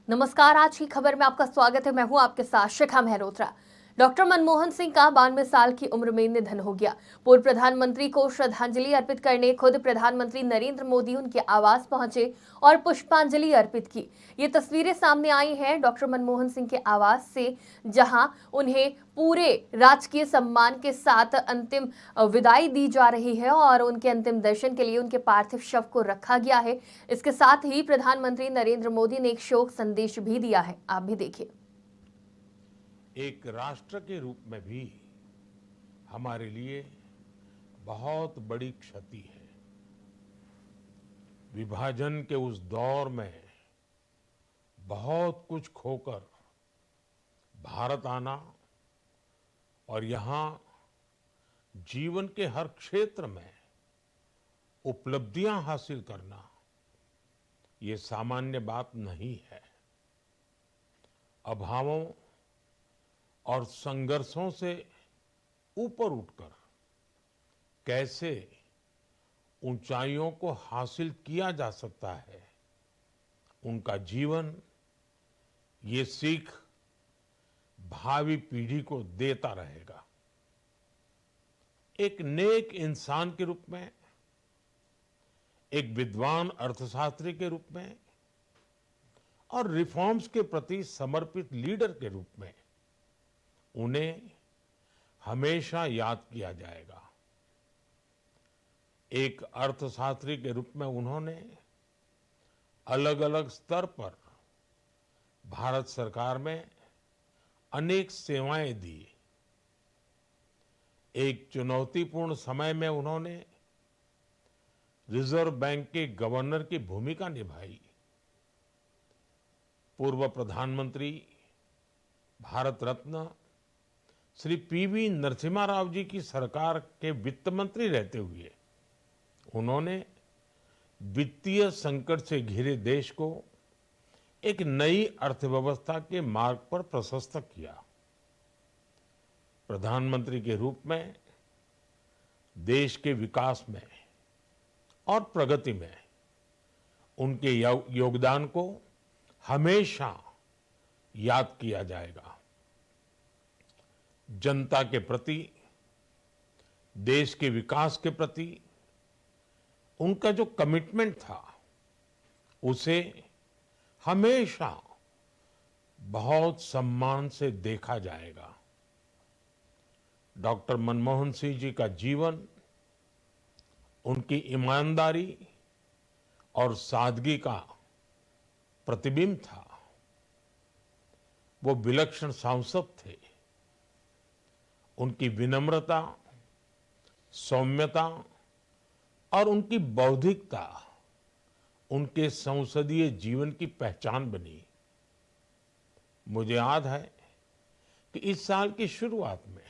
नमस्कार। आज की खबर में आपका स्वागत है। मैं हूं आपके साथ शिखा मेहरोत्रा। डॉक्टर मनमोहन सिंह का 92 साल की उम्र में निधन हो गया। पूर्व प्रधानमंत्री को श्रद्धांजलि अर्पित करने खुद प्रधानमंत्री नरेंद्र मोदी उनके आवास पहुंचे और पुष्पांजलि अर्पित की। ये तस्वीरें सामने आई हैं डॉक्टर मनमोहन सिंह के आवास से, जहां उन्हें पूरे राजकीय सम्मान के साथ अंतिम विदाई दी जा रही है और उनके अंतिम दर्शन के लिए उनके पार्थिव शव को रखा गया है। इसके साथ ही प्रधानमंत्री नरेंद्र मोदी ने एक शोक संदेश भी दिया है। आप भी देखिए। एक राष्ट्र के रूप में भी हमारे लिए बहुत बड़ी क्षति है। विभाजन के उस दौर में बहुत कुछ खोकर भारत आना और यहाँ जीवन के हर क्षेत्र में उपलब्धियां हासिल करना, ये सामान्य बात नहीं है। अभावों और संघर्षों से ऊपर उठकर कैसे ऊंचाइयों को हासिल किया जा सकता है, उनका जीवन ये सीख भावी पीढ़ी को देता रहेगा। एक नेक इंसान के रूप में, एक विद्वान अर्थशास्त्री के रूप में और रिफॉर्म्स के प्रति समर्पित लीडर के रूप में उन्हें हमेशा याद किया जाएगा। एक अर्थशास्त्री के रूप में उन्होंने अलग अलग स्तर पर भारत सरकार में अनेक सेवाएं दी। एक चुनौतीपूर्ण समय में उन्होंने रिजर्व बैंक के गवर्नर की भूमिका निभाई। पूर्व प्रधानमंत्री, भारत रत्न श्री पीवी नरसिम्हा राव जी की सरकार के वित्त मंत्री रहते हुए उन्होंने वित्तीय संकट से घिरे देश को एक नई अर्थव्यवस्था के मार्ग पर प्रशस्त किया। प्रधानमंत्री के रूप में देश के विकास में और प्रगति में उनके योगदान को हमेशा याद किया जाएगा। जनता के प्रति, देश के विकास के प्रति उनका जो कमिटमेंट था, उसे हमेशा बहुत सम्मान से देखा जाएगा। डॉक्टर मनमोहन सिंह जी का जीवन उनकी ईमानदारी और सादगी का प्रतिबिंब था। वो विलक्षण सांसद थे। उनकी विनम्रता, सौम्यता और उनकी बौद्धिकता उनके संसदीय जीवन की पहचान बनी। मुझे याद है कि इस साल की शुरुआत में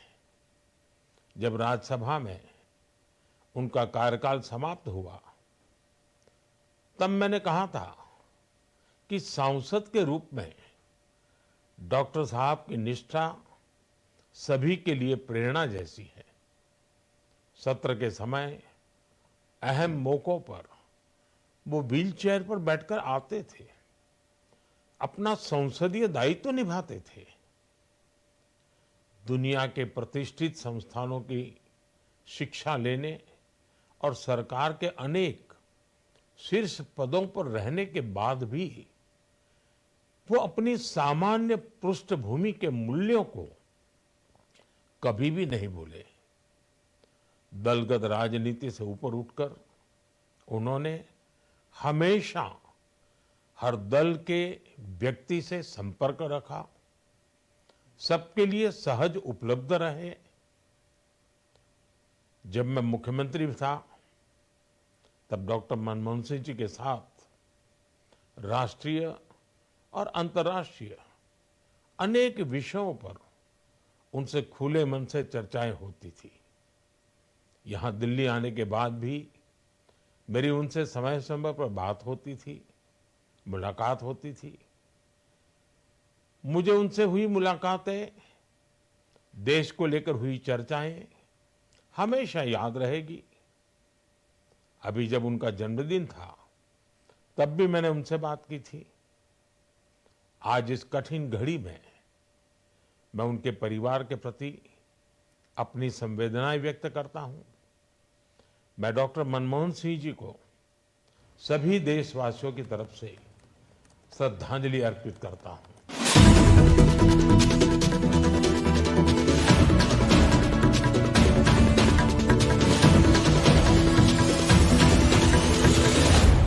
जब राज्यसभा में उनका कार्यकाल समाप्त हुआ, तब मैंने कहा था कि सांसद के रूप में डॉक्टर साहब की निष्ठा सभी के लिए प्रेरणा जैसी है। सत्र के समय अहम मौकों पर वो व्हीलचेयर पर बैठकर आते थे, अपना संसदीय दायित्व निभाते थे। दुनिया के प्रतिष्ठित संस्थानों की शिक्षा लेने और सरकार के अनेक शीर्ष पदों पर रहने के बाद भी वो अपनी सामान्य पृष्ठभूमि के मूल्यों को कभी भी नहीं भूले। दलगत राजनीति से ऊपर उठकर उन्होंने हमेशा हर दल के व्यक्ति से संपर्क रखा, सबके लिए सहज उपलब्ध रहे। जब मैं मुख्यमंत्री था, तब डॉक्टर मनमोहन सिंह जी के साथ राष्ट्रीय और अंतर्राष्ट्रीय अनेक विषयों पर उनसे खुले मन से चर्चाएं होती थी। यहाँ दिल्ली आने के बाद भी मेरी उनसे समय समय पर बात होती थी, मुलाकात होती थी। मुझे उनसे हुई मुलाकातें, देश को लेकर हुई चर्चाएं हमेशा याद रहेगी। अभी जब उनका जन्मदिन था, तब भी मैंने उनसे बात की थी। आज इस कठिन घड़ी में मैं उनके परिवार के प्रति अपनी संवेदनाएं व्यक्त करता हूं। मैं डॉक्टर मनमोहन सिंह जी को सभी देशवासियों की तरफ से श्रद्धांजलि अर्पित करता हूं।